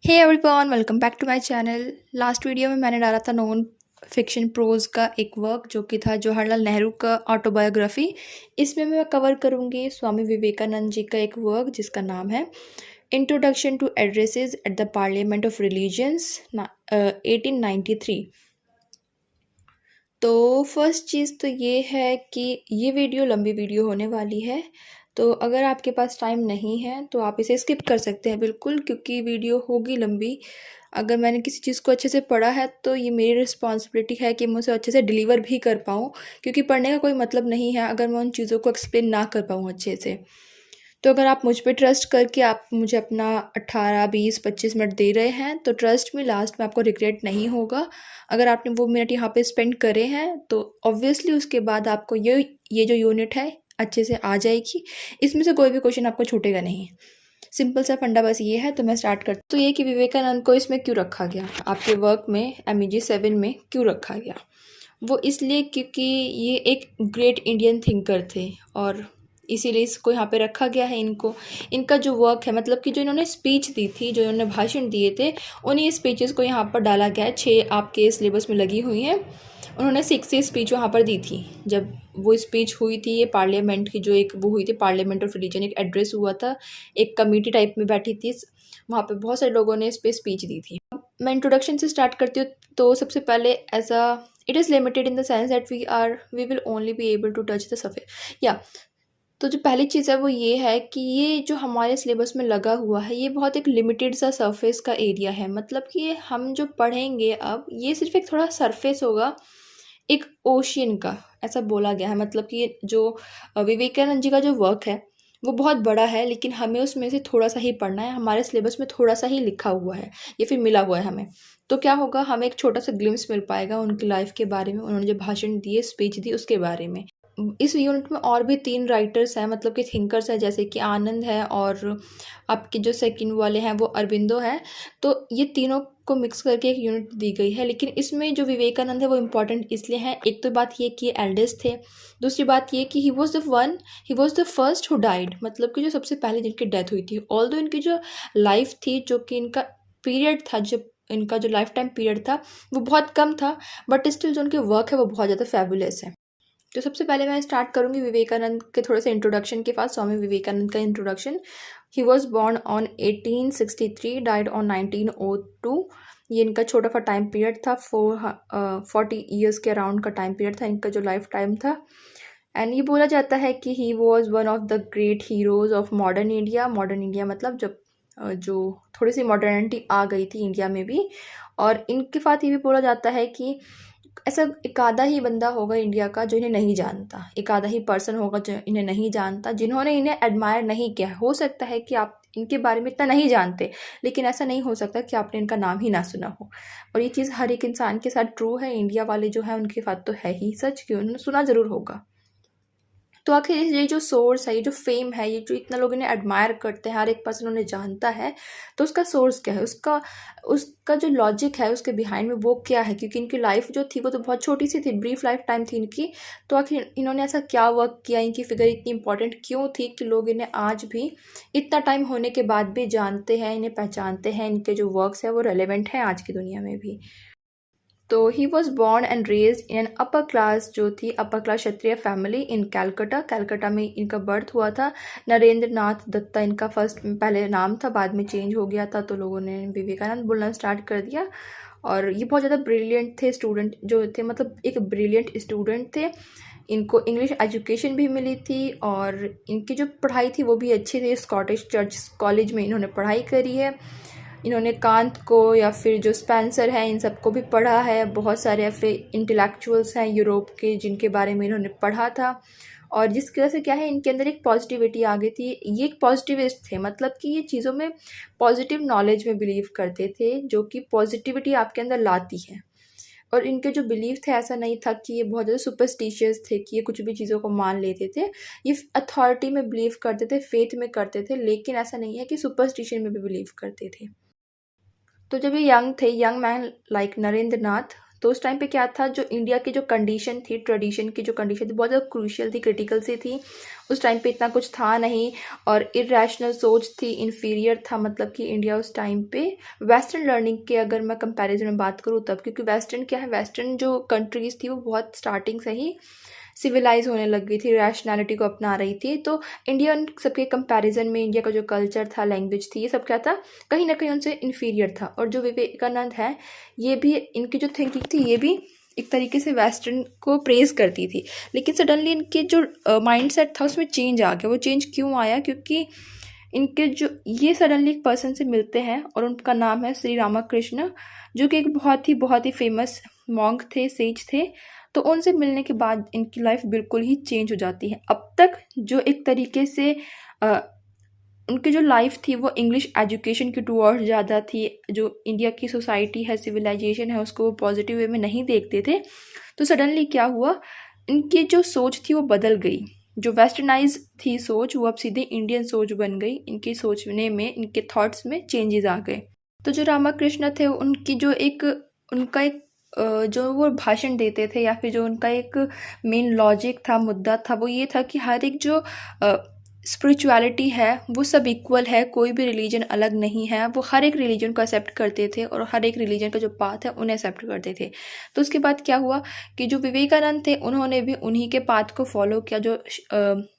Hey everyone, welcome back to my channel. Last video में मैंने डाला था नॉन फिक्शन प्रोज का एक वर्क जो कि था जवाहरलाल नेहरू का ऑटोबायोग्राफी। इसमें मैं कवर करूँगी स्वामी विवेकानंद जी का एक वर्क जिसका नाम है introduction to addresses at the parliament of religions 1893। तो फर्स्ट चीज़ तो ये है कि ये वीडियो लंबी वीडियो होने वाली है, तो अगर आपके पास टाइम नहीं है तो आप इसे स्किप कर सकते हैं बिल्कुल, क्योंकि वीडियो होगी लंबी। अगर मैंने किसी चीज़ को अच्छे से पढ़ा है तो ये मेरी रिस्पॉन्सिबिलिटी है कि मैं उसे अच्छे से डिलीवर भी कर पाऊँ, क्योंकि पढ़ने का कोई मतलब नहीं है अगर मैं उन चीज़ों को एक्सप्लेन ना कर पाऊँ अच्छे से। तो अगर आप मुझ पे ट्रस्ट करके आप मुझे अपना 18 20 25 मिनट दे रहे हैं तो ट्रस्ट में लास्ट में आपको रिग्रेट नहीं होगा। अगर आपने वो मिनट यहाँ पे स्पेंड करे हैं तो ऑब्वियसली उसके बाद आपको ये जो यूनिट है अच्छे से आ जाएगी। इसमें से कोई भी क्वेश्चन आपको छूटेगा नहीं। सिंपल सा फंडा बस ये है, तो मैं स्टार्ट करती हूँ। तो ये कि विवेकानंद को इसमें क्यों रखा गया, आपके वर्क में MEG 7 में क्यों रखा गया। वो इसलिए क्योंकि ये एक ग्रेट इंडियन थिंकर थे और इसीलिए इसको यहाँ पे रखा गया है। इनका जो वर्क है, मतलब कि जो इन्होंने स्पीच दी थी, जो इन्होंने भाषण दिए थे, उन्हीं स्पीचेस को यहाँ पर डाला गया है। 6 आपके सिलेबस में लगी हुई हैं। उन्होंने 6 स्पीच वहाँ पर दी थी। जब वो स्पीच हुई थी, ये पार्लियामेंट की जो एक वो हुई थी, पार्लियामेंट ऑफ रिलीजन, एक एड्रेस हुआ था, एक कमेटी टाइप में बैठी थी, वहाँ पे बहुत सारे लोगों ने इस पर स्पीच दी थी। मैं इंट्रोडक्शन से स्टार्ट करती हूँ। तो सबसे पहले it is limited in the sense that we will only be able to touch the surface या। तो जो पहली चीज़ है वो ये है कि ये जो हमारे सिलेबस में लगा हुआ है, ये बहुत एक लिमिटेड सा सरफेस का एरिया है। मतलब कि ये हम जो पढ़ेंगे अब, ये सिर्फ एक थोड़ा सरफेस होगा एक ओशियन का, ऐसा बोला गया है। मतलब कि जो विवेकानंद जी का जो वर्क है वो बहुत बड़ा है, लेकिन हमें उसमें से थोड़ा सा ही पढ़ना है। हमारे सिलेबस में थोड़ा सा ही लिखा हुआ है या फिर मिला हुआ है हमें। तो क्या होगा, हमें एक छोटा सा ग्लिम्स मिल पाएगा उनकी लाइफ के बारे में, उन्होंने जो भाषण दिए, स्पीच दी, उसके बारे में। इस यूनिट में और भी 3 राइटर्स हैं, मतलब कि थिंकर्स हैं, जैसे कि आनंद है और आपके जो सेकंड वाले हैं वो अरबिंदो हैं। तो ये तीनों को मिक्स करके एक यूनिट दी गई है। लेकिन इसमें जो विवेकानंद है वो इम्पॉर्टेंट इसलिए है, एक तो बात ये कि ये एल्डेस्ट थे, दूसरी बात ये कि he was the first who died, मतलब कि जो सबसे पहले जिनकी डेथ हुई थी। ऑल्दो इनकी जो लाइफ थी, जो कि इनका पीरियड था, जब इनका जो लाइफ टाइम पीरियड था वो बहुत कम था, बट स्टिल जो उनके वर्क है वो बहुत ज़्यादा फैबुलस है। तो सबसे पहले मैं स्टार्ट करूंगी विवेकानंद के थोड़े से इंट्रोडक्शन के पास। स्वामी विवेकानंद का introduction. He was born on 1863, died on 1902। ये इनका छोटा सा टाइम पीरियड था, 40 ईयर्स के अराउंड का टाइम पीरियड था इनका जो लाइफ टाइम था। एंड ये बोला जाता है कि he was one of the great heroes of modern India. Modern India मतलब जब जो थोड़ी सी मॉडर्निटी आ गई थी इंडिया में भी। और इनके साथ ये भी बोला जाता है कि ऐसा एक आधा ही बंदा होगा इंडिया का जो इन्हें नहीं जानता, एक आधा ही पर्सन होगा जो इन्हें नहीं जानता, जिन्होंने इन्हें एडमायर नहीं किया। हो सकता है कि आप इनके बारे में इतना नहीं जानते, लेकिन ऐसा नहीं हो सकता कि आपने इनका नाम ही ना सुना हो। और ये चीज़ हर एक इंसान के साथ ट्रू है। इंडिया वाले जो है उनके साथ तो है ही सच कि उन्होंने सुना ज़रूर होगा। तो आखिर ये जो सोर्स है, ये जो फेम है, ये जो इतना लोग इन्हें एडमायर करते हैं, हर एक पर्सन उन्हें जानता है, तो उसका सोर्स क्या है, उसका उसका जो लॉजिक है उसके बिहाइंड में वो क्या है। क्योंकि इनकी लाइफ जो थी वो तो बहुत छोटी सी थी, ब्रीफ लाइफ टाइम थी इनकी। तो आखिर इन्होंने ऐसा क्या वर्क किया, इनकी फिगर इतनी इंपॉर्टेंट क्यों थी कि लोग इन्हें आज भी इतना टाइम होने के बाद भी जानते हैं, इन्हें पहचानते हैं, इनके जो वर्क्स है वो रेलेवेंट है आज की दुनिया में भी। तो he was born and raise in an upper class, जो थी upper class Kshatriya family in Calcutta. Calcutta में इनका बर्थ हुआ था। नरेंद्र नाथ दत्ता इनका फर्स्ट पहले नाम था, बाद में चेंज हो गया था, तो लोगों ने विवेकानंद बोलना स्टार्ट कर दिया। और ये बहुत ज़्यादा ब्रिलियंट थे स्टूडेंट जो थे, मतलब एक ब्रिलियंट स्टूडेंट थे। इनको इंग्लिश एजुकेशन भी मिली थी और इनकी जो पढ़ाई थी वो भी अच्छी थी। स्कॉटिश चर्च कॉलेज में इन्होंने पढ़ाई करी है। इन्होंने कांत को या फिर जो स्पेंसर हैं इन सबको भी पढ़ा है। बहुत सारे ऐसे इंटेलेक्चुअल्स हैं यूरोप के जिनके बारे में इन्होंने पढ़ा था। और जिसकी वजह से क्या है, इनके अंदर एक पॉजिटिविटी आ गई थी। ये एक पॉजिटिविस्ट थे, मतलब कि ये चीज़ों में पॉजिटिव नॉलेज में बिलीव करते थे, जो कि पॉजिटिविटी आपके अंदर लाती है। और इनके जो बिलीव थे, ऐसा नहीं था कि ये बहुत ज़्यादा सुपरस्टिशियस थे कि ये कुछ भी चीज़ों को मान लेते थे। ये अथॉरिटी में बिलीव करते थे, फेथ में करते थे, लेकिन ऐसा नहीं है कि सुपरस्टिशन में भी बिलीव करते थे। तो जब ये यंग थे, यंग मैन लाइक नरेंद्र नाथ, तो उस टाइम पे क्या था, जो इंडिया की जो कंडीशन थी, ट्रेडिशन की जो कंडीशन थी, बहुत ज़्यादा क्रूशियल थी, क्रिटिकल सी थी। उस टाइम पे इतना कुछ था नहीं और इरेशनल सोच थी, इन्फीरियर था, मतलब कि इंडिया उस टाइम पे वेस्टर्न लर्निंग के अगर मैं कंपैरिजन में बात करूँ तब, क्योंकि वेस्टर्न क्या है, वेस्टर्न जो कंट्रीज़ थी वो बहुत स्टार्टिंग से ही सिविलाइज होने लग गई थी, रैशनैलिटी को अपना रही थी। तो इंडिया उन सबके कंपैरिजन में, इंडिया का जो कल्चर था, लैंग्वेज थी, ये सब क्या था, कहीं ना कहीं उनसे इन्फीरियर था। और जो विवेकानंद है, ये भी, इनकी जो थिंकिंग थी ये भी एक तरीके से वेस्टर्न को प्रेज करती थी। लेकिन सडनली इनके जो माइंड सेट था उसमें चेंज आ गया। वो चेंज क्यों आया? क्योंकि इनके जो, ये सडनली एक पर्सन से मिलते हैं और उनका नाम है श्री रामकृष्ण, जो कि एक बहुत ही फेमस मॉन्क थे, सेज थे। तो उनसे मिलने के बाद इनकी लाइफ बिल्कुल ही चेंज हो जाती है। अब तक जो एक तरीके से उनकी जो लाइफ थी वो इंग्लिश एजुकेशन की टूवर्ड्स ज़्यादा थी, जो इंडिया की सोसाइटी है, सिविलाइजेशन है, उसको वो पॉजिटिव वे में नहीं देखते थे। तो सडनली क्या हुआ, इनकी जो सोच थी वो बदल गई। जो वेस्टर्नाइज थी सोच, वो अब सीधे इंडियन सोच बन गई। इनके सोचने में, इनके थॉट्स में चेंजेस आ गए। तो जो रामकृष्ण थे, उनकी जो एक, उनका एक जो वो भाषण देते थे, या फिर जो उनका एक मेन लॉजिक था, मुद्दा था, वो ये था कि हर एक जो स्पिरिचुअलिटी है वो सब इक्वल है, कोई भी रिलीजन अलग नहीं है। वो हर एक रिलीजन को एक्सेप्ट करते थे और हर एक रिलीजन का जो पाथ है उन्हें एक्सेप्ट करते थे। तो उसके बाद क्या हुआ कि जो विवेकानंद थे उन्होंने भी उन्हीं के पाथ को फॉलो किया, जो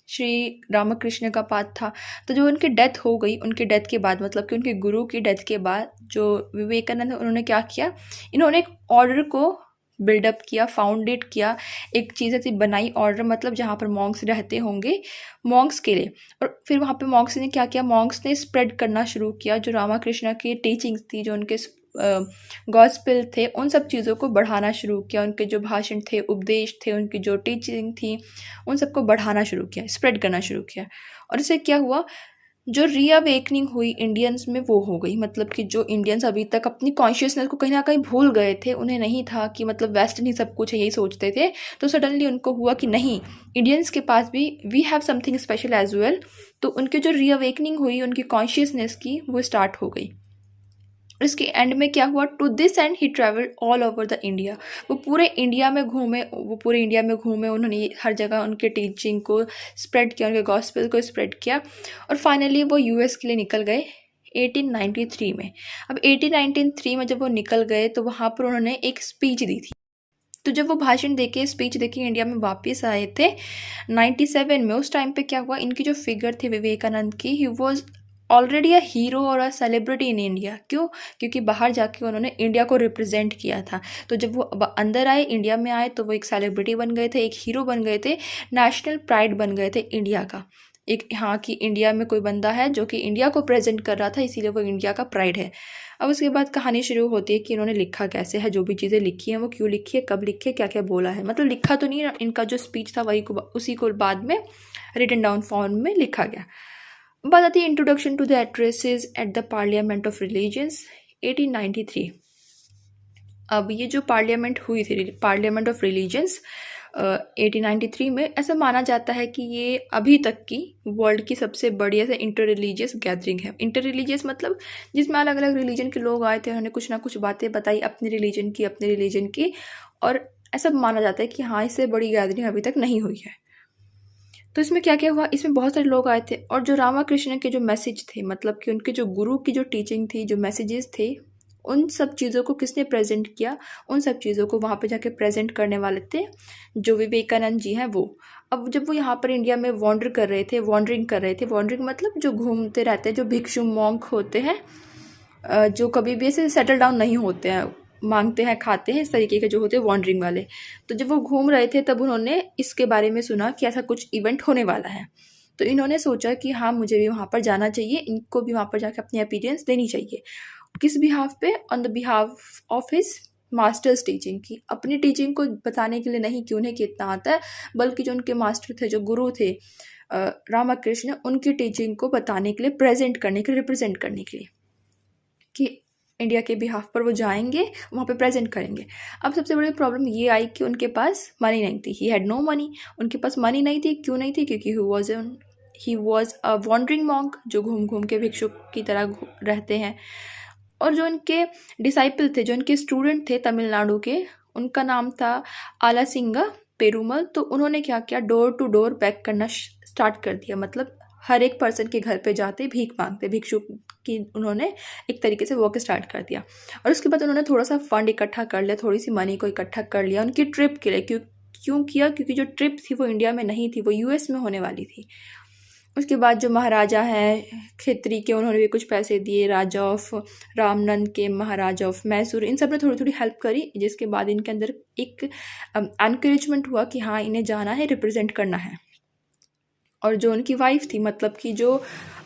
श्री रामकृष्ण का पाथ था। तो जो उनकी डेथ हो गई, उनकी डेथ के बाद, मतलब कि उनके गुरु की डेथ के बाद, जो विवेकानंद उन्होंने क्या किया, इन्होंने एक ऑर्डर को बिल्डअप किया, फाउंडेड किया, एक चीज़ ऐसी बनाई ऑर्डर, मतलब जहाँ पर मॉन्क्स रहते होंगे, मॉन्क्स के लिए। और फिर वहाँ पे मॉन्क्स ने क्या किया, मॉन्क्स ने स्प्रेड करना शुरू किया जो रामकृष्ण की टीचिंग्स थी, जो उनके गॉस्पेल थे, उन सब चीज़ों को बढ़ाना शुरू किया। उनके जो भाषण थे, उपदेश थे, उनकी जो टीचिंग थी, उन सबको बढ़ाना शुरू किया, स्प्रेड करना शुरू किया। और इससे क्या हुआ, जो रीअवेकनिंग हुई इंडियंस में वो हो गई। मतलब कि जो इंडियंस अभी तक अपनी कॉन्शियसनेस को कहीं ना कहीं भूल गए थे, उन्हें नहीं था कि मतलब वेस्टर्न ही सब कुछ है, यही सोचते थे। तो सडनली उनको हुआ कि नहीं, इंडियंस के पास भी we have something special as well. तो उनकी जो रीअवेकनिंग हुई उनकी कॉन्शियसनेस की, वो स्टार्ट हो गई। इसके एंड में क्या हुआ, to this end he travelled all over the India. वो पूरे इंडिया में घूमे, उन्होंने हर जगह उनके टीचिंग को स्प्रेड किया, उनके गॉस्पेल को स्प्रेड किया। और फाइनली वो यूएस के लिए निकल गए 1893 में। अब 1893 में जब वो निकल गए तो वहाँ पर उन्होंने एक स्पीच दी थी। तो जब वो भाषण देके, स्पीच देके इंडिया में वापस आए थे 97 में, उस टाइम पे क्या हुआ, इनकी जो फिगर थी विवेकानंद की, he was already a hero और अ सेलिब्रिटी इन इंडिया। क्यों? क्योंकि बाहर जाके उन्होंने इंडिया को रिप्रेजेंट किया था। तो जब वो अंदर आए, इंडिया में आए, तो वो एक सेलिब्रिटी बन गए थे, एक हीरो बन गए थे, नेशनल प्राइड बन गए थे इंडिया का। एक, हाँ, कि इंडिया में कोई बंदा है जो कि इंडिया को प्रेजेंट कर रहा था, इसीलिए वो इंडिया का प्राइड है। अब उसके बाद कहानी शुरू होती है कि इन्होंने लिखा कैसे है, जो भी चीज़ें लिखी हैं वो क्यों लिखी है, कब लिखी है, क्या क्या बोला है। मतलब लिखा तो नहीं, इनका जो स्पीच था वही को, उसी को बाद में रिटन डाउन फॉर्म में लिखा गया। बात आती है introduction to the addresses at the parliament of religions 1893। अब ये जो पार्लियामेंट हुई थी, पार्लियामेंट ऑफ रिलीजन्स 1893 में, ऐसा माना जाता है कि ये अभी तक की वर्ल्ड की सबसे बड़ी ऐसे इंटर रिलीजियस गैदरिंग है। इंटर रिलीजियस मतलब जिसमें अलग अलग रिलीजन के लोग आए थे, उन्होंने कुछ ना कुछ बातें बताई अपने रिलीजन की, और ऐसा माना जाता है कि हाँ, इससे बड़ी गैदरिंग अभी तक नहीं हुई है। तो इसमें क्या क्या हुआ, इसमें बहुत सारे लोग आए थे, और जो रामकृष्ण के जो मैसेज थे, मतलब कि उनके जो गुरु की जो टीचिंग थी, जो मैसेजेस थे, उन सब चीज़ों को किसने प्रेजेंट किया, उन सब चीज़ों को वहाँ पे जाके प्रेजेंट करने वाले थे जो विवेकानंद जी हैं वो। अब जब वो यहाँ पर इंडिया में वॉन्डरिंग कर रहे थे, वॉन्डरिंग मतलब जो घूमते रहते हैं, जो भिक्षु मॉन्क होते हैं, जो कभी भी ऐसे सेटल डाउन नहीं होते हैं, मांगते हैं, खाते हैं, इस तरीके के जो होते हैं वॉन्डरिंग वाले। तो जब वो घूम रहे थे तब उन्होंने इसके बारे में सुना कि ऐसा कुछ इवेंट होने वाला है। तो इन्होंने सोचा कि हाँ, मुझे भी वहाँ पर जाना चाहिए, इनको भी वहाँ पर जाकर अपनी अपीयरेंस देनी चाहिए। किस बिहाफ पे? On the behalf of his masters teaching की, अपनी टीचिंग को बताने के लिए नहीं कि उन्हें कितना आता है, बल्कि जो उनके मास्टर थे, जो गुरु थे रामकृष्ण, उनकी टीचिंग को बताने के लिए, प्रेजेंट करने के लिए, रिप्रेजेंट करने के लिए, कि इंडिया के बिहाफ पर वो जाएंगे, वहाँ पे प्रेजेंट करेंगे। अब सबसे बड़ी प्रॉब्लम ये आई कि उनके पास मनी नहीं थी। ही हैड नो मनी, उनके पास मनी नहीं थी। क्यों नहीं थी? क्योंकि he was a wandering monk, जो घूम घूम के भिक्षुक की तरह रहते हैं। और जो उनके डिसाइपल थे, जो उनके स्टूडेंट थे तमिलनाडु के, उनका नाम था आलासिंगा पेरूमल। तो उन्होंने क्या किया, डोर टू डोर बैक करना स्टार्ट कर दिया, मतलब हर एक पर्सन के घर पे जाते भीख मांगते, भिक्षुक की उन्होंने एक तरीके से वर्क स्टार्ट कर दिया। और उसके बाद उन्होंने थोड़ा सा फंड इकट्ठा कर लिया, थोड़ी सी मनी को इकट्ठा कर लिया उनकी ट्रिप के लिए। क्यों किया? क्योंकि जो ट्रिप थी वो इंडिया में नहीं थी, वो यूएस में होने वाली थी। उसके बाद जो महाराजा हैं खितरी के, उन्होंने भी कुछ पैसे दिए, राजा ऑफ रामनंद के, महाराजा ऑफ मैसूर, इन सब ने थोड़ी थोड़ी हेल्प करी, जिसके बाद इनके अंदर एक एनकरेजमेंट हुआ कि हाँ इन्हें जाना है, रिप्रेजेंट करना है। और जो उनकी वाइफ थी, मतलब कि जो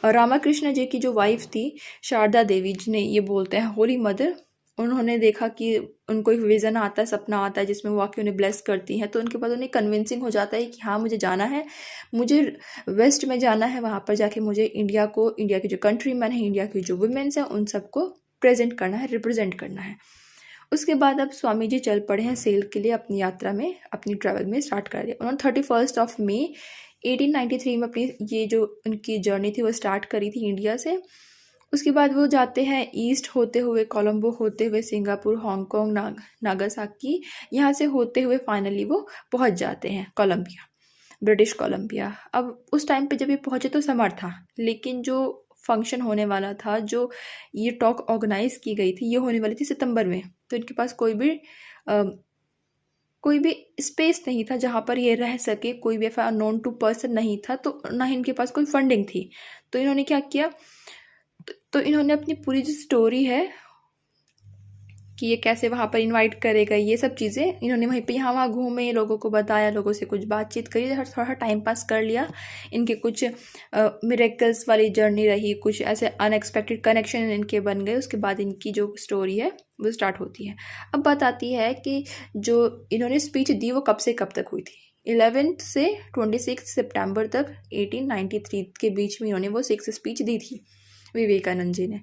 रामाकृष्ण जी की जो वाइफ थी शारदा देवी, जिन्हें ये बोलते हैं होली मदर, उन्होंने देखा कि उनको एक विज़न आता है, सपना आता है जिसमें वो आके उन्हें ब्लेस करती हैं। तो उनके बाद उन्हें कन्विंसिंग हो जाता है कि हाँ मुझे जाना है, मुझे वेस्ट में जाना है, वहाँ पर जाके मुझे इंडिया को, इंडिया के जो कंट्री मैन है, इंडिया की जो वुमेन्स हैं, उन सबको प्रेजेंट करना है, रिप्रेजेंट करना है। उसके बाद अब स्वामी जी चल पड़े हैं सेल के लिए, अपनी यात्रा में, अपनी ट्रैवल में स्टार्ट कर दिया। उन्होंने 31 मई 1893 में अपनी ये जो उनकी जर्नी थी वो स्टार्ट करी थी इंडिया से। उसके बाद वो जाते हैं ईस्ट होते हुए, कोलंबो होते हुए, सिंगापुर, हांगकांग, नागासाकी, यहाँ से होते हुए फाइनली वो पहुँच जाते हैं कोलंबिया, ब्रिटिश कोलंबिया। अब उस टाइम पे जब ये पहुँचे तो समर था, लेकिन जो फंक्शन होने वाला था, जो ये टॉक ऑर्गेनाइज की गई थी, ये होने वाली थी सितंबर में। तो इनके पास कोई भी स्पेस नहीं था जहाँ पर ये रह सके, कोई भी ऐसा नॉन टू पर्सन नहीं था, तो ना ही इनके पास कोई फंडिंग थी। तो इन्होंने क्या किया, तो इन्होंने अपनी पूरी जो स्टोरी है कि ये कैसे वहाँ पर इनवाइट करेगा, ये सब चीज़ें इन्होंने वहीं पे यहाँ वहाँ घूमे, लोगों को बताया, लोगों से कुछ बातचीत करी, थोड़ा टाइम पास कर लिया। इनके कुछ मिरेकल्स वाली जर्नी रही, कुछ ऐसे अनएक्सपेक्टेड कनेक्शन इनके बन गए। उसके बाद इनकी जो स्टोरी है वो स्टार्ट होती है। अब बात आती है कि जो इन्होंने स्पीच दी वो कब से कब तक हुई थी। 11 से 26 सितंबर तक 1893 के बीच में इन्होंने वो 6 स्पीच दी थी विवेकानंद जी ने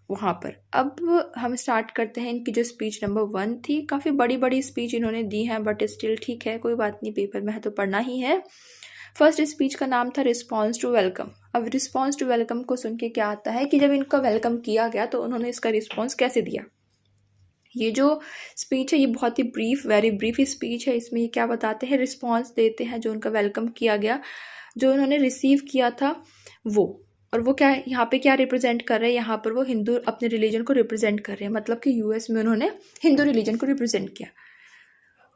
वहाँ पर। अब हम स्टार्ट करते हैं इनकी जो स्पीच नंबर 1 थी। काफ़ी बड़ी बड़ी स्पीच इन्होंने दी हैं, बट स्टिल ठीक है, कोई बात नहीं, पेपर में है तो पढ़ना ही है। फर्स्ट स्पीच का नाम था रिस्पॉन्स टू वेलकम। अब रिस्पॉन्स टू वेलकम को सुन के क्या आता है कि जब इनका वेलकम किया गया तो उन्होंने इसका रिस्पॉन्स कैसे दिया। ये जो स्पीच है ये बहुत ही ब्रीफ, वेरी ब्रीफ स्पीच है। इसमें ये क्या बताते हैं, रिस्पॉन्स देते हैं जो उनका वेलकम किया गया, जो उन्होंने रिसीव किया था वो। और वो क्या यहाँ पे क्या रिप्रेजेंट कर रहे हैं, यहाँ पर वो हिंदू अपने रिलीजन को रिप्रेजेंट कर रहे हैं, मतलब कि यूएस में उन्होंने हिंदू रिलीजन को रिप्रेजेंट किया।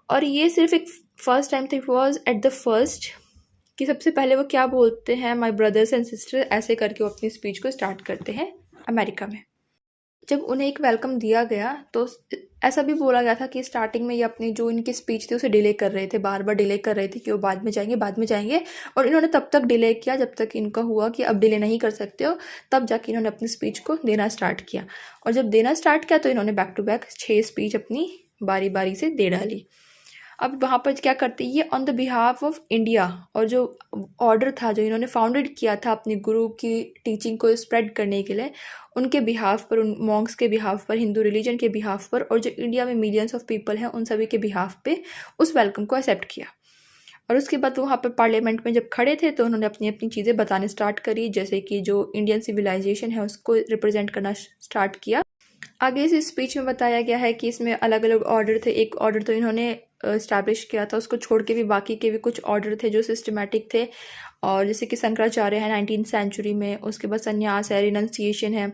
और ये सिर्फ एक फर्स्ट टाइम था, it was at the first, कि सबसे पहले वो क्या बोलते हैं, माई ब्रदर्स एंड सिस्टर, ऐसे करके वो अपनी स्पीच को स्टार्ट करते हैं अमेरिका में। जब उन्हें एक वेलकम दिया गया तो ऐसा भी बोला गया था कि स्टार्टिंग में ये अपनी जो इनकी स्पीच थी उसे डिले कर रहे थे, बार बार डिले कर रहे थे कि वो बाद में जाएंगे, बाद में जाएंगे। और इन्होंने तब तक डिले किया जब तक इनका हुआ कि अब डिले नहीं कर सकते हो, तब जाके इन्होंने अपनी स्पीच को देना स्टार्ट किया। और जब देना स्टार्ट किया तो इन्होंने बैक टू बैक 6 स्पीच अपनी बारी बारी से दे डाली। अब वहाँ पर क्या करते हैं, ये on the behalf of India, और जो ऑर्डर था जो इन्होंने फाउंडेड किया था अपने गुरु की टीचिंग को स्प्रेड करने के लिए, उनके बिहाफ पर, उन मॉन्क्स के बिहाफ पर, हिंदू रिलीजन के बिहाफ पर, और जो इंडिया में मिलियंस ऑफ पीपल हैं उन सभी के बिहाफ पे उस वेलकम को एक्सेप्ट किया। और उसके बाद वहाँ पर पार्लियामेंट में जब खड़े थे तो उन्होंने अपनी अपनी चीज़ें बताने स्टार्ट करी, जैसे कि जो इंडियन सिविलाइजेशन है उसको रिप्रेजेंट करना स्टार्ट किया। आगे इस स्पीच में बताया गया है कि इसमें अलग अलग ऑर्डर थे। एक ऑर्डर तो इन्होंने इस्टेब्लिश किया था, उसको छोड़ के भी बाकी के भी कुछ ऑर्डर थे जो सिस्टमेटिक थे। और जैसे कि शंकराचार्य है 19th सेंचुरी में, उसके बाद संन्यास है, रिनंसिएशन है।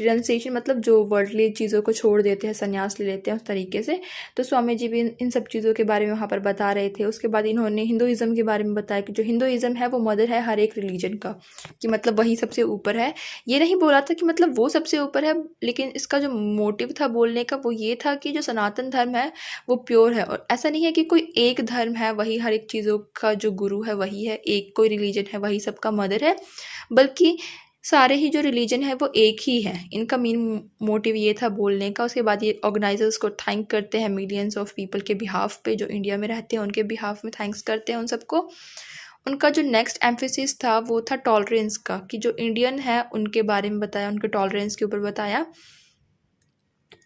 रिनंसिएशन मतलब जो वर्ल्डली चीज़ों को छोड़ देते हैं, संन्यास ले लेते हैं, उस तरीके से। तो स्वामी जी भी इन सब चीज़ों के बारे में वहाँ पर बता रहे थे। उसके बाद इन्होंने हिंदुइज़्म के बारे में बताया कि जो हिंदुइज़्म है वो मदर है हर एक रिलीजन का, कि मतलब वही सबसे ऊपर है। ये नहीं बोला था कि मतलब वो सबसे ऊपर है, लेकिन इसका जो मोटिव था बोलने का वो ये था कि जो सनातन धर्म है वो प्योर है। और ऐसा नहीं है कि कोई एक धर्म है वही हर एक चीज़ों का जो गुरु है वही है, एक कोई रिलीजन है वही सबका मदर है, बल्कि सारे ही जो रिलीजन है वो एक ही है। इनका मेन मोटिव ये था बोलने का। उसके बाद ये ऑर्गेनाइजर्स को थैंक करते हैं मिलियंस ऑफ पीपल के बिहाफ पे, जो इंडिया में रहते हैं उनके बिहाफ में थैंक्स करते हैं उन सबको। उनका जो नेक्स्ट एम्फेसिस था वो था टॉलरेंस का, कि जो इंडियन है उनके बारे में बताया, उनके टॉलरेंस के ऊपर बताया।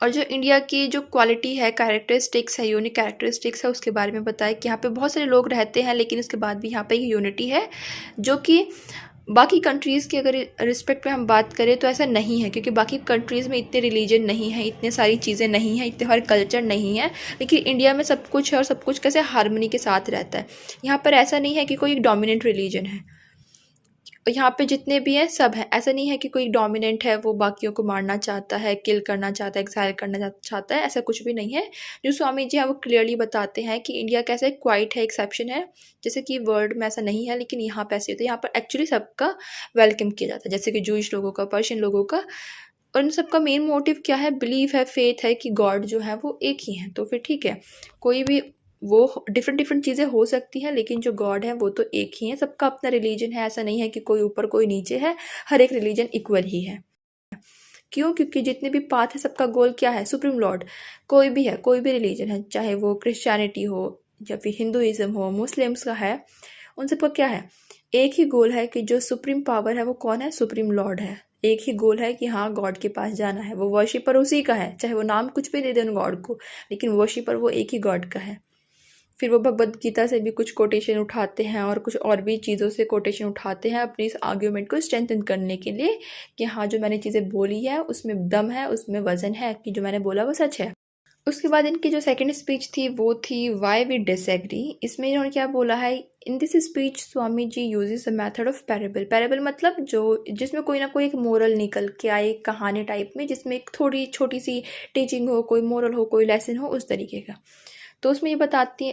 और जो इंडिया की जो क्वालिटी है, कैरेक्टरिस्टिक्स है, यूनिक कैरेक्टरिस्टिक्स है, उसके बारे में बताया कि यहाँ पे बहुत सारे लोग रहते हैं लेकिन उसके बाद भी यहाँ पे यूनिटी है, जो कि बाकी कंट्रीज़ की अगर रिस्पेक्ट पे हम बात करें तो ऐसा नहीं है, क्योंकि बाकी कंट्रीज़ में इतने रिलीजन नहीं है, इतने सारी चीज़ें नहीं हैं, इतने सारे कल्चर नहीं है, लेकिन इंडिया में सब कुछ है और सब कुछ कैसे हार्मनी के साथ रहता है। यहाँ पर ऐसा नहीं है कि कोई एक डोमिनेंट रिलीजन है, यहाँ पे जितने भी हैं सब हैं। ऐसा नहीं है कि कोई डोमिनेंट है वो बाकियों को मारना चाहता है, किल करना चाहता है, एक्साइल करना चाहता है, ऐसा कुछ भी नहीं है। जो स्वामी जी हैं वो क्लियरली बताते हैं कि इंडिया कैसे क्वाइट है, एक्सेप्शन है, जैसे कि वर्ल्ड में ऐसा नहीं है, लेकिन यहाँ पे ऐसे होता है। यहाँ पर एक्चुअली सबका वेलकम किया जाता है, जैसे कि जूइश लोगों का, पर्शियन लोगों का। और इन सबका मेन मोटिव क्या है? बिलीफ है, फेथ है कि गॉड जो है वो एक ही है। तो फिर ठीक है, कोई भी वो डिफरेंट डिफरेंट चीज़ें हो सकती हैं, लेकिन जो गॉड है वो तो एक ही है। सबका अपना रिलीजन है, ऐसा नहीं है कि कोई ऊपर कोई नीचे है, हर एक रिलीजन इक्वल ही है। क्यों? क्योंकि जितने भी पाथ है सबका गोल क्या है? Supreme Lord. कोई भी है, कोई भी रिलीजन है, चाहे वो क्रिश्चियनिटी हो या फिर हिंदुइज्म हो, मुस्लिम्स का है, उन सबका क्या है? एक ही गोल है कि जो सुप्रीम पावर है वो कौन है? सुप्रीम लॉर्ड है। एक ही गोल है कि हाँ गॉड के पास जाना है, वो वर्शिपर उसी का है, चाहे वो नाम कुछ भी दे दे उन गॉड को, लेकिन वर्शिपर वो एक ही गॉड का है। फिर वो भगवद गीता से भी कुछ कोटेशन उठाते हैं और कुछ और भी चीज़ों से कोटेशन उठाते हैं अपनी इस आर्ग्यूमेंट को स्ट्रेंथन करने के लिए कि हाँ जो मैंने चीज़ें बोली है उसमें दम है, उसमें वजन है, कि जो मैंने बोला वो सच है। उसके बाद इनकी जो सेकंड स्पीच थी वो थी वाई वी डिसएग्री। इसमें इन्होंने क्या बोला है? In this speech Swami ji uses the method of parable. Parable मतलब जो जिसमें कोई ना कोई एक मोरल निकल के आए, एक कहानी टाइप में, जिसमें एक थोड़ी छोटी सी टीचिंग हो, कोई मोरल हो, कोई लेसन हो, उस तरीके का। तो उसमें ये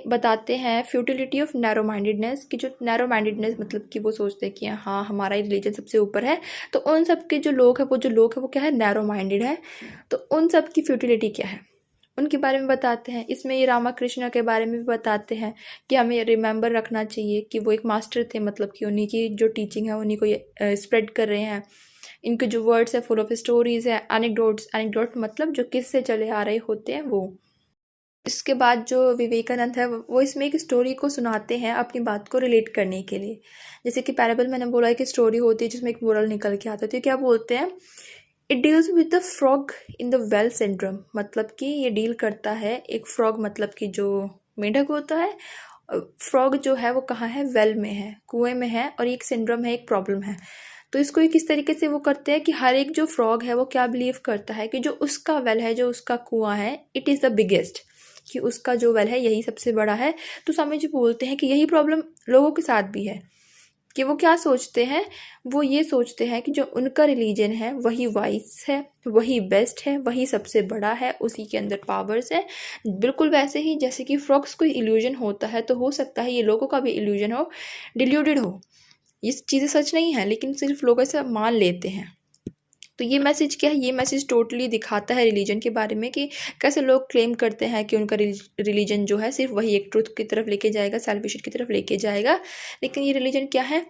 बताते हैं फ्यूटिलिटी ऑफ नैरो माइंडेडनेस, कि जो नैरो माइंडेडनेस मतलब कि वो सोचते हैं कि हाँ हमारा ही रिलीजन सबसे ऊपर है, तो उन सब के जो लोग हैं वो क्या है? नैरो माइंडेड है। तो उन सब की फ्यूटिलिटी क्या है उनके बारे में बताते हैं। इसमें ये रामाकृष्ण के बारे में भी बताते हैं कि हमें रिमेंबर रखना चाहिए कि वो एक मास्टर थे, मतलब कि उन्हीं की जो टीचिंग है उन्हीं को स्प्रेड कर रहे हैं। इनके जो वर्ड्स है फुल ऑफ स्टोरीज है, एनेक्डोट्स, एनेक्डोट मतलब जो किससे चले आ रहे होते हैं वो। इसके बाद जो विवेकानंद है वो इसमें एक स्टोरी को सुनाते हैं अपनी बात को रिलेट करने के लिए। जैसे कि पैराबल मैंने बोला है कि स्टोरी होती है जिसमें एक मोरल निकल के आता है, तो क्या बोलते हैं? It deals with the frog in the well syndrome. मतलब कि ये डील करता है एक फ्रॉग, मतलब कि जो मेंढक होता है, फ्रॉग जो है वो कहाँ है? वेल में है, कुएं में है, और एक सिंड्रोम है, एक प्रॉब्लम है। तो इसको ये किस तरीके से वो करते हैं कि हर एक जो फ्रॉग है वो क्या बिलीव करता है कि जो उसका वेल है, जो उसका कुआं है, इट इज़ द बिगेस्ट, कि उसका जो वेल है यही सबसे बड़ा है। तो स्वामी जी बोलते हैं कि यही प्रॉब्लम लोगों के साथ भी है, कि वो क्या सोचते हैं? वो ये सोचते हैं कि जो उनका रिलीजन है वही वाइस है, वही बेस्ट है, वही सबसे बड़ा है, उसी के अंदर पावर्स है। बिल्कुल वैसे ही जैसे कि फ्रॉक्स को इल्यूजन होता है, तो हो सकता है ये लोगों का भी इल्यूजन हो, डिल्यूडेड हो। ये चीज़ें सच नहीं है, लेकिन सिर्फ लोग ऐसा मान लेते हैं। तो ये मैसेज क्या है? ये मैसेज टोटली दिखाता है रिलीजन के बारे में, कि कैसे लोग क्लेम करते हैं कि उनका रिलीजन जो है सिर्फ वही एक ट्रुथ की तरफ लेके जाएगा, सैल्वेशन की तरफ लेके जाएगा। लेकिन ये रिलीजन क्या है?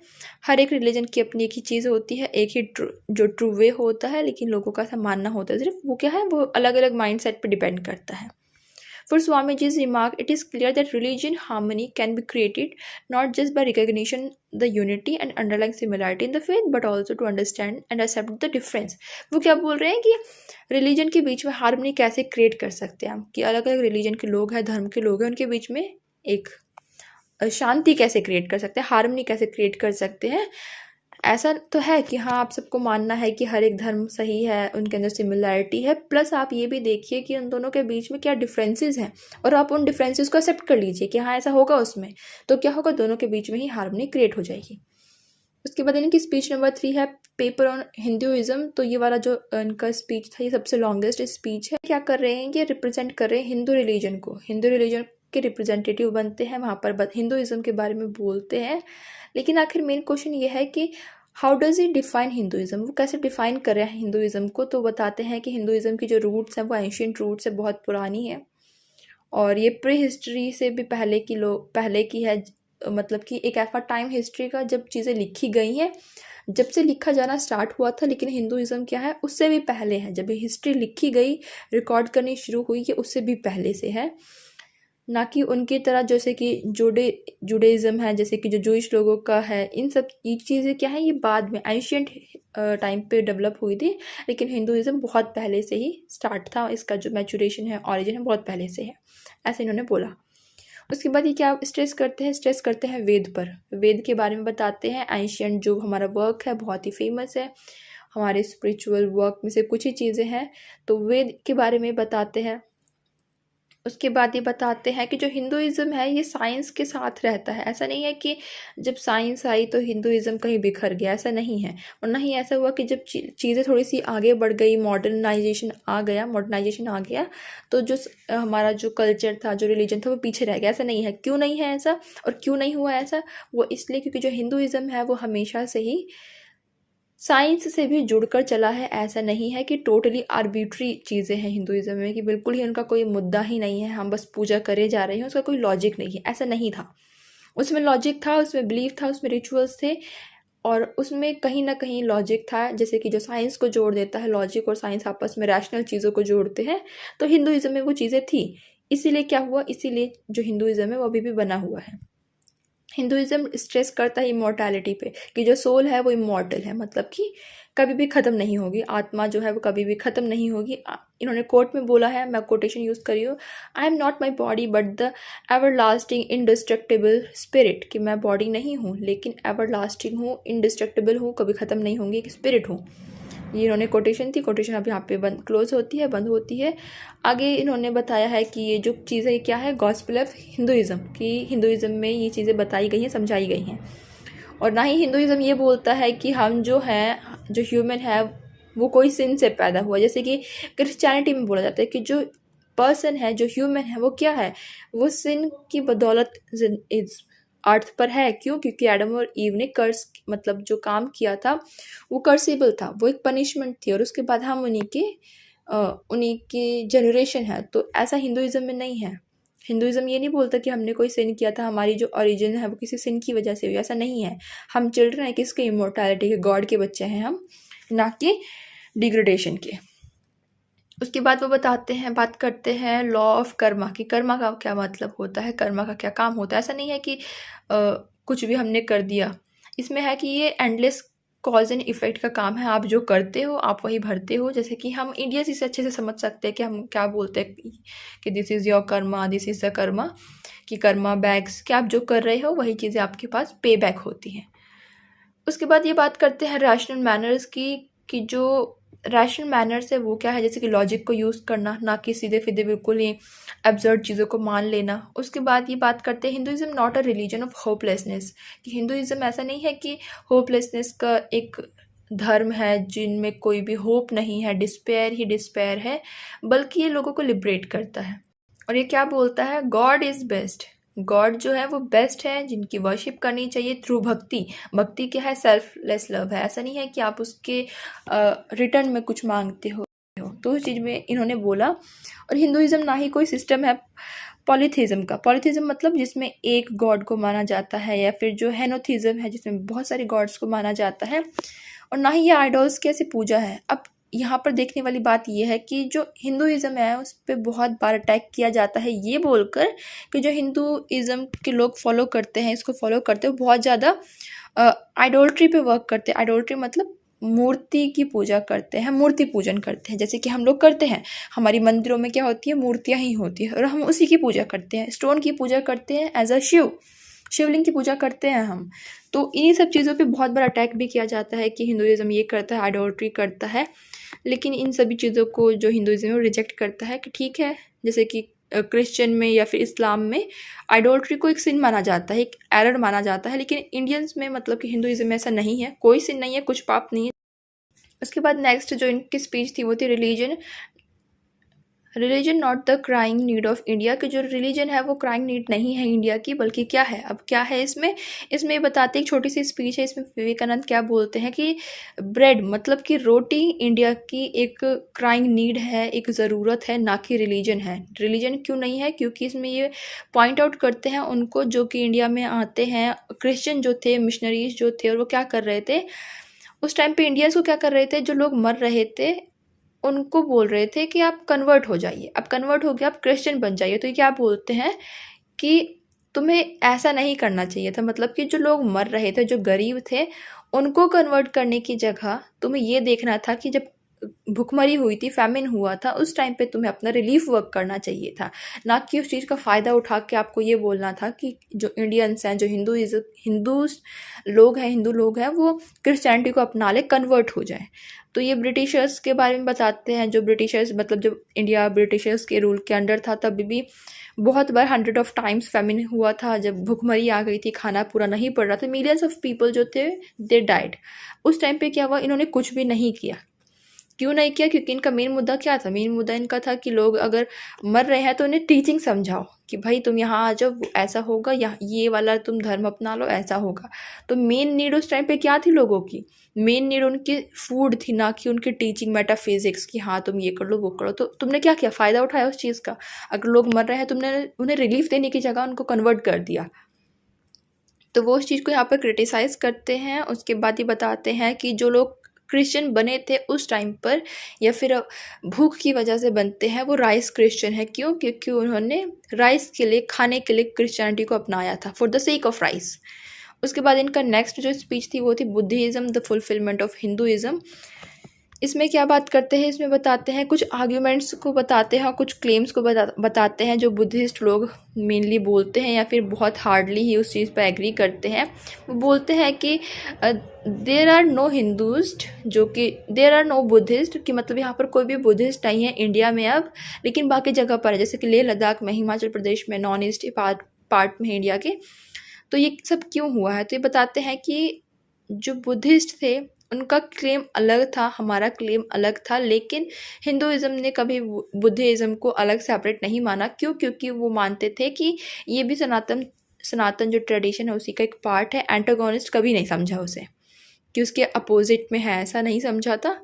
हर एक रिलीजन की अपनी एक ही चीज़ होती है, एक ही जो ट्रू वे होता है, लेकिन लोगों का ऐसा मानना होता है सिर्फ वो क्या है? वो अलग अलग माइंड सेट पर डिपेंड करता है। For Swamiji's remark, it is clear that religion harmony can be created not just by recognition the unity and underlying similarity in the faith, but also to understand and accept the difference. वो क्या बोल रहे हैं कि religion के बीच में harmony कैसे create कर सकते हैं हम, कि अलग अलग रिलीजन के लोग हैं, धर्म के लोग हैं, उनके बीच में एक शांति कैसे क्रिएट कर सकते हैं, हार्मनी कैसे क्रिएट कर सकते हैं। ऐसा तो है कि हाँ आप सबको मानना है कि हर एक धर्म सही है, उनके अंदर सिमिलैरिटी है, प्लस आप ये भी देखिए कि उन दोनों के बीच में क्या डिफरेंसेस हैं, और आप उन डिफरेंसेस को एक्सेप्ट कर लीजिए कि हाँ ऐसा होगा उसमें, तो क्या होगा? दोनों के बीच में ही हार्मनी क्रिएट हो जाएगी। उसके बाद इनकी स्पीच नंबर 3 है पेपर ऑन हिंदुइज्म। तो ये वाला जो इनका स्पीच था ये सबसे लॉन्गेस्ट स्पीच है। क्या कर रहे हैं? ये रिप्रेजेंट कर रहे हैं हिंदू रिलीजन को, हिंदू रिलीजन के रिप्रेजेंटेटिव बनते हैं, वहाँ पर हिंदुइज्म के बारे में बोलते हैं। लेकिन आखिर मेन क्वेश्चन ये है कि how does he define Hinduism? वो कैसे डिफाइन कर रहे हैं हिंदुइज्म को? तो बताते हैं कि हिंदुइज्म की जो रूट्स हैं वो एंशियंट रूट्स है, बहुत पुरानी है, और ये प्री हिस्ट्री से भी पहले की है। मतलब कि एक ऐसा टाइम हिस्ट्री का जब चीज़ें लिखी गई हैं, जब से लिखा जाना स्टार्ट हुआ था। लेकिन हिंदुइज्म क्या है? उससे भी पहले है, जब ये हिस्ट्री लिखी गई, रिकॉर्ड करनी शुरू हुई, ये उससे भी पहले से है। ना कि उनकी तरह जैसे कि जुडेज़म है, जैसे कि जो जूइश लोगों का है, इन सब ये चीज़ें क्या है? ये बाद में एंशियंट टाइम पे डेवलप हुई थी। लेकिन हिंदुइज्म बहुत पहले से ही स्टार्ट था, इसका जो मैचुरेशन है, ऑरिजिन है, बहुत पहले से है, ऐसे इन्होंने बोला। उसके बाद ये क्या स्ट्रेस करते हैं वेद पर। वेद के बारे में बताते हैं। एंशियंट जो हमारा वर्क है बहुत ही फेमस है, हमारे स्पिरिचुअल वर्क में से कुछ ही चीज़ें हैं, तो वेद के बारे में बताते हैं। उसके बाद ये बताते हैं कि जो हिंदुइज़्म है ये साइंस के साथ रहता है। ऐसा नहीं है कि जब साइंस आई तो हिंदुइज़्म कहीं बिखर गया, ऐसा नहीं है। और ना ही ऐसा हुआ कि जब चीज़ें थोड़ी सी आगे बढ़ गई, मॉडर्नाइजेशन आ गया तो जो हमारा जो कल्चर था, जो रिलीजन था, वो पीछे रह गया। ऐसा नहीं है। क्यों नहीं है ऐसा और क्यों नहीं हुआ ऐसा? वो इसलिए क्योंकि जो हिंदुइज़्म है वो हमेशा से ही साइंस से भी जुड़कर चला है। ऐसा नहीं है कि टोटली आर्बिट्री चीज़ें हैं हिंदुइज़्म में, कि बिल्कुल ही उनका कोई मुद्दा ही नहीं है, हम बस पूजा करे जा रहे हैं, उसका कोई लॉजिक नहीं है। ऐसा नहीं था। उसमें लॉजिक था, उसमें बिलीफ था, उसमें रिचुअल्स थे, और उसमें कहीं ना कहीं लॉजिक था। जैसे कि जो साइंस को जोड़ देता है, लॉजिक और साइंस आपस में रैशनल चीज़ों को जोड़ते हैं, तो हिंदुइज़्म में वो चीज़ें थी। इसीलिए क्या हुआ, इसीलिए जो हिंदुइज़्म है वो अभी भी बना हुआ है। हिंदुइज़्म स्ट्रेस करता है इमॉर्टैलिटी पे, कि जो सोल है वो इमॉर्टल है, मतलब कि कभी भी ख़त्म नहीं होगी। आत्मा जो है वो कभी भी ख़त्म नहीं होगी। इन्होंने कोर्ट में बोला है, मैं कोटेशन यूज़ करी हूँ, I am not my body but the ever lasting indestructible spirit, कि मैं बॉडी नहीं हूँ लेकिन एवर लास्टिंग हूँ, इनडिस्ट्रक्टिबल हूँ, कभी ख़त्म नहीं होंगी, एक स्पिरिट हूँ। ये इन्होंने कोटेशन थी। कोटेशन अब यहाँ पे बंद क्लोज होती है, बंद होती है। आगे इन्होंने बताया है कि ये जो चीज़ है क्या है, गॉस्पेल ऑफ हिंदुइज़्म, कि हिंदुइज़्म में ये चीज़ें बताई गई हैं, समझाई गई हैं। और ना ही हिंदुइज़्म ये बोलता है कि हम जो हैं, जो ह्यूमन है वो कोई सिन से पैदा हुआ। जैसे कि क्रिश्चियनिटी में बोला जाता है कि जो पर्सन है, जो ह्यूमन है, वो क्या है, वो सिन की बदौलत इस अर्थ पर है। क्यों? क्योंकि एडम और ईव ने कर्स, मतलब जो काम किया था वो कर्सेबल था, वो एक पनिशमेंट थी, और उसके बाद हम उन्हीं की जनरेशन है। तो ऐसा हिंदुइज़्म में नहीं है। हिंदुइज़्म ये नहीं बोलता कि हमने कोई सिन किया था, हमारी जो ओरिजिन है वो किसी सिन की वजह से हुई, ऐसा नहीं है। हम चिल्ड्रन हैं किसके, इमोर्टैलिटी के, गॉड के बच्चे हैं हम, ना कि डिग्रेडेशन के। उसके बाद वो बात करते हैं लॉ ऑफ कर्मा, कि कर्मा का क्या मतलब होता है, कर्मा का क्या काम होता है। ऐसा नहीं है कि कुछ भी हमने कर दिया। इसमें है कि ये एंडलेस कॉज एंड इफेक्ट का काम है। आप जो करते हो आप वही भरते हो। जैसे कि हम इंडिया से इसे अच्छे से समझ सकते हैं कि हम क्या बोलते हैं कि this is your Karma, this is the Karma, कि कर्मा बैक्स, कि आप जो कर रहे हो वही चीज़ें आपके पास पे बैक होती हैं। उसके बाद ये बात करते हैं रैशनल मैनर्स की, कि जो रैशनल मैनर्स है वो क्या है, जैसे कि लॉजिक को यूज़ करना, ना कि सीधे फीधे बिल्कुल ही एब्सर्ड चीज़ों को मान लेना। उसके बाद ये बात करते हैं Hinduism not a religion of hopelessness, कि हिंदुइज़्म ऐसा नहीं है कि होपलेसनेस का एक धर्म है जिनमें कोई भी होप नहीं है, डिस्पेयर ही डिस्पेयर है, बल्कि ये लोगों को लिबरेट करता है। और ये क्या बोलता है, गॉड इज़ बेस्ट, गॉड जो है वो बेस्ट है, जिनकी वर्शिप करनी चाहिए थ्रू भक्ति। भक्ति क्या है, सेल्फलेस लव है। ऐसा नहीं है कि आप उसके रिटर्न में कुछ मांगते हो। तो उस चीज़ में इन्होंने बोला। और हिंदुइज़्म ना ही कोई सिस्टम है पॉलीथिज्म का। पॉलीथिज्म मतलब जिसमें एक गॉड को माना जाता है, या फिर जो हेनोथिज्म है जिसमें बहुत सारे गॉड्स को माना जाता है। और ना ही ये आइडल्स की ऐसी पूजा है। अब यहाँ पर देखने वाली बात यह है कि जो हिंदुइज़्म है उस पर बहुत बार अटैक किया जाता है, ये बोलकर कि जो हिंदुइज़्म के लोग फॉलो करते हैं, इसको फॉलो करते हैं, बहुत ज़्यादा आइडोल्ट्री पे वर्क करते हैं। आइडोल्ट्री मतलब मूर्ति की पूजा करते हैं, मूर्ति पूजन करते हैं, जैसे कि हम लोग करते हैं। हमारी मंदिरों में क्या होती है, मूर्तियाँ ही होती है, और हम उसी की पूजा करते हैं। स्टोन की पूजा करते हैं एज अ शिवलिंग की पूजा करते हैं हम। तो इन्हीं सब चीज़ों पे बहुत बड़ा अटैक भी किया जाता है कि हिंदुइज़्म ये करता है, आइडोल्ट्री करता है। लेकिन इन सभी चीज़ों को जो हिंदुइज़्म है वो रिजेक्ट करता है कि ठीक है, जैसे कि क्रिश्चियन में या फिर इस्लाम में आइडोल्ट्री को एक सिन माना जाता है, एक एरर माना जाता है, लेकिन इंडियंस में मतलब कि हिंदुइज़्म में ऐसा नहीं है, कोई सिन नहीं है, कुछ पाप नहीं है। उसके बाद नेक्स्ट जो इनकी स्पीच थी वो थी religion not the crying need of India, कि जो रिलीजन है वो क्राइंग नीड नहीं है इंडिया की, बल्कि क्या है। अब क्या है इसमें बताते एक छोटी सी स्पीच है। इसमें विवेकानंद क्या बोलते हैं कि ब्रेड मतलब कि रोटी इंडिया की एक क्राइंग नीड है, एक ज़रूरत है, ना कि रिलीजन है। रिलीजन क्यों नहीं है, क्योंकि इसमें ये पॉइंट आउट करते हैं उनको जो कि इंडिया में आते हैं, क्रिश्चियन जो थे, मिशनरीज जो थे, और वो क्या कर रहे थे उस टाइम पे, इंडियंस को क्या कर रहे थे, जो लोग मर रहे थे उनको बोल रहे थे कि आप कन्वर्ट हो जाइए, अब कन्वर्ट हो गया, आप क्रिश्चियन बन जाइए। तो ये क्या बोलते हैं कि तुम्हें ऐसा नहीं करना चाहिए था, मतलब कि जो लोग मर रहे थे, जो गरीब थे, उनको कन्वर्ट करने की जगह तुम्हें ये देखना था कि जब भुखमरी हुई थी, फैमिन हुआ था, उस टाइम पे तुम्हें अपना रिलीफ वर्क करना चाहिए था, ना कि उस चीज़ का फ़ायदा उठा के आपको ये बोलना था कि जो इंडियंस हैं, जो हिंदू लोग हैं वो क्रिश्चियनिटी को अपना ले, कन्वर्ट हो जाएं। तो ये ब्रिटिशर्स के बारे में बताते हैं, जो ब्रिटिशर्स मतलब जब इंडिया ब्रिटिशर्स के रूल के अंडर था तभी भी बहुत बार 100 टाइम्स फेमिन हुआ था, जब भुखमरी आ गई थी, खाना पूरा नहीं पड़ रहा था, मिलियंस ऑफ पीपल जो थे दे डाइड। उस टाइम पे क्या हुआ, इन्होंने कुछ भी नहीं किया। क्यों नहीं किया? क्योंकि इनका मेन मुद्दा क्या था? मेन मुद्दा इनका था कि लोग अगर मर रहे हैं तो उन्हें टीचिंग समझाओ कि भाई तुम यहाँ आ जाओ, ऐसा होगा, या ये वाला तुम धर्म अपना लो, ऐसा होगा। तो मेन नीड उस टाइम पे क्या थी लोगों की? मेन नीड उनकी फूड थी, ना कि उनकी टीचिंग मेटाफिजिक्स कि हाँ तुम ये कर लो वो करो। तो तुमने क्या किया? फ़ायदा उठाया उस चीज़ का। अगर लोग मर रहे हैं तुमने उन्हें रिलीफ देने की जगह उनको कन्वर्ट कर दिया। तो वो उस चीज़ को यहाँ पर क्रिटिसाइज़ करते हैं। उसके बाद ये बताते हैं कि जो लोग क्रिश्चियन बने थे उस टाइम पर, या फिर भूख की वजह से बनते हैं, वो राइस क्रिश्चियन है। क्यों? क्योंकि उन्होंने राइस के लिए, खाने के लिए क्रिश्चियनिटी को अपनाया था, for the sake of rice. उसके बाद इनका नेक्स्ट जो स्पीच थी वो थी Buddhism the fulfilment of Hinduism. इसमें क्या बात करते हैं, इसमें बताते हैं कुछ आर्ग्यूमेंट्स को बताते हैं और कुछ क्लेम्स को बताते हैं जो बुद्धिस्ट लोग मेनली बोलते हैं, या फिर बहुत हार्डली ही उस चीज़ पर एग्री करते हैं। वो बोलते हैं कि देर आर नो हिंदूस्ट, जो कि देर आर नो बुद्धिस्ट, कि मतलब यहाँ पर कोई भी बुद्धिस्ट नहीं है इंडिया में अब, लेकिन बाकी जगह पर है, जैसे कि लेह लद्दाख में, हिमाचल प्रदेश में, नॉन ईस्ट पार्ट में इंडिया के। तो ये सब क्यों हुआ है? तो ये बताते हैं कि जो बुद्धिस्ट थे उनका क्लेम अलग था, हमारा क्लेम अलग था, लेकिन हिंदुइज़्म ने कभी बुद्धिज़्म को अलग सेपरेट नहीं माना। क्यों? क्योंकि वो मानते थे कि ये भी सनातन जो ट्रेडिशन है उसी का एक पार्ट है। एंटागोनिस्ट कभी नहीं समझा उसे कि उसके अपोजिट में है, ऐसा नहीं समझा था।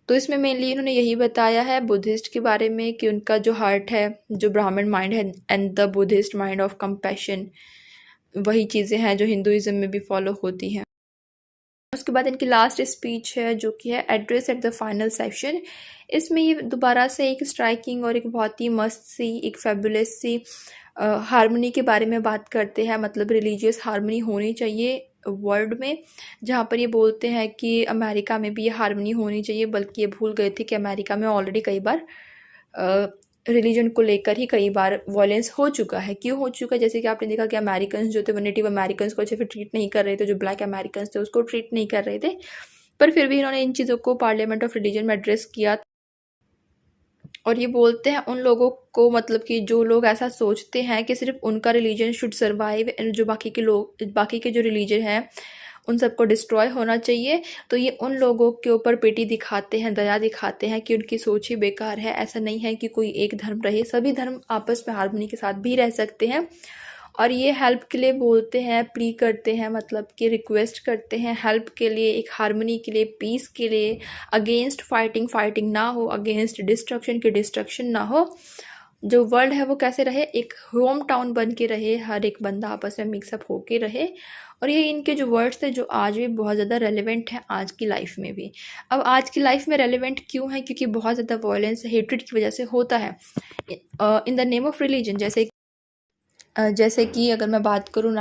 तो इसमें मेनली इन्होंने यही बताया है बुद्धिस्ट के बारे में कि उनका जो हार्ट है, जो ब्राह्मण माइंड है, and the Buddhist mind of compassion, वही चीज़ें हैं जो हिंदुइज़्म में भी फॉलो होती हैं। उसके बाद इनकी लास्ट स्पीच है जो कि है address at the final session. इसमें ये दोबारा से एक स्ट्राइकिंग और एक बहुत ही मस्त सी, एक फेबुलस सी हारमोनी के बारे में बात करते हैं। मतलब रिलीजियस हारमोनी होनी चाहिए वर्ल्ड में, जहाँ पर ये बोलते हैं कि अमेरिका में भी ये हारमोनी होनी चाहिए, बल्कि ये भूल गए थे कि अमेरिका में ऑलरेडी कई बार रिलीजन को लेकर ही कई बार वॉयलेंस हो चुका है। क्यों हो चुका है? जैसे कि आपने देखा कि अमेरिकन्स जो थे वो नेटिव अमेरिकन्स को अच्छे से ट्रीट नहीं कर रहे थे, जो ब्लैक अमेरिकन्स थे उसको ट्रीट नहीं कर रहे थे, पर फिर भी इन्होंने इन चीज़ों को पार्लियामेंट ऑफ रिलीजन में एड्रेस किया। और ये बोलते हैं उन लोगों को, मतलब कि जो लोग ऐसा सोचते हैं कि सिर्फ उनका रिलीजन शुड सर्वाइव एंड जो बाकी के जो रिलीजन हैं उन सबको डिस्ट्रॉय होना चाहिए, तो ये उन लोगों के ऊपर पिटी दिखाते हैं, दया दिखाते हैं कि उनकी सोच ही बेकार है। ऐसा नहीं है कि कोई एक धर्म रहे, सभी धर्म आपस में हार्मनी के साथ भी रह सकते हैं। और ये हेल्प के लिए बोलते हैं, प्ली करते हैं, मतलब कि रिक्वेस्ट करते हैं हेल्प के लिए, एक हार्मनी के लिए, पीस के लिए, अगेंस्ट फाइटिंग ना हो, अगेंस्ट डिस्ट्रक्शन की डिस्ट्रक्शन ना हो। जो वर्ल्ड है वो कैसे रहे, एक होम टाउन बन के रहे, हर एक बंदा आपस में मिक्सअप होके रहे। और ये इनके जो वर्ड्स थे जो आज भी बहुत ज़्यादा रेलेवेंट हैं आज की लाइफ में भी। अब आज की लाइफ में रेलेवेंट क्यों है? क्योंकि बहुत ज़्यादा वायलेंस हेट्रेड की वजह से होता है in the name of religion. जैसे कि अगर मैं बात करूँ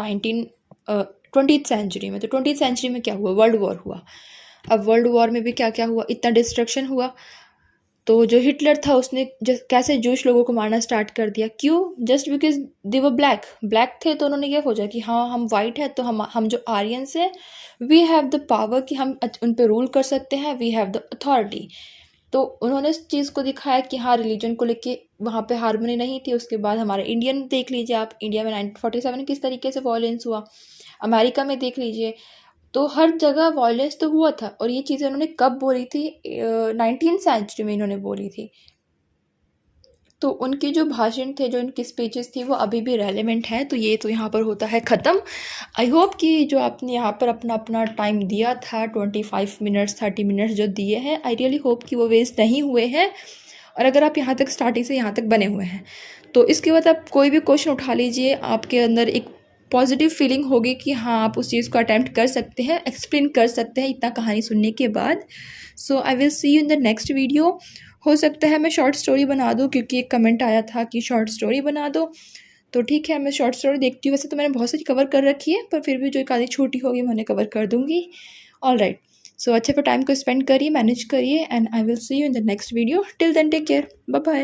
20th सेंचुरी में, तो 20th सेंचुरी में क्या हुआ? वर्ल्ड वॉर हुआ। अब वर्ल्ड वॉर में भी क्या क्या हुआ? इतना डिस्ट्रक्शन हुआ। तो जो हिटलर था उसने कैसे जूश लोगों को मारना स्टार्ट कर दिया। क्यों? Just because they were black थे, तो उन्होंने क्या सोचा कि हाँ हम वाइट है, तो हम जो आर्यंस है वी हैव द पावर कि हम उन पर रूल कर सकते हैं, वी हैव द अथॉरिटी। तो उन्होंने इस चीज़ को दिखाया कि हाँ रिलीजन को लेके वहाँ पे हार्मनी नहीं थी। उसके बाद हमारे इंडियन देख लीजिए आप, इंडिया में 1947 किस तरीके से वॉयलेंस हुआ, अमेरिका में देख लीजिए, तो हर जगह वॉयलेंस तो हुआ था। और ये चीज़ें उन्होंने कब बोली थी? 19th सेंचुरी में इन्होंने बोली थी। तो उनके जो भाषण थे, जो उनकी स्पीचेस थी, वो अभी भी रेलेवेंट है। तो ये तो यहाँ पर होता है ख़त्म। आई होप कि जो आपने यहाँ पर अपना टाइम दिया था 25 मिनट्स 30 मिनट्स जो दिए हैं, आई रियली होप कि वो वेस्ट नहीं हुए हैं। और अगर आप यहाँ तक स्टार्टिंग से यहाँ तक बने हुए हैं तो इसके बाद आप कोई भी क्वेश्चन उठा लीजिए, आपके अंदर एक पॉजिटिव फीलिंग होगी कि हाँ आप उस चीज़ को अटैम्प्ट कर सकते हैं, एक्सप्लेन कर सकते हैं इतना कहानी सुनने के बाद। So I will see you in the next video. हो सकता है मैं शॉर्ट स्टोरी बना दूँ, क्योंकि एक कमेंट आया था कि शॉर्ट स्टोरी बना दो, तो ठीक है मैं शॉर्ट स्टोरी देखती हूँ। वैसे तो मैंने बहुत सारी कवर कर रखी है, पर फिर भी जो एक आधी छोटी होगी मैं उन्हें कवर कर दूँगी। ऑल राइट, सो अच्छे पे टाइम को स्पेंड करिए, मैनेज करिए, and I will see you in the next video. Till then take care, bye bye.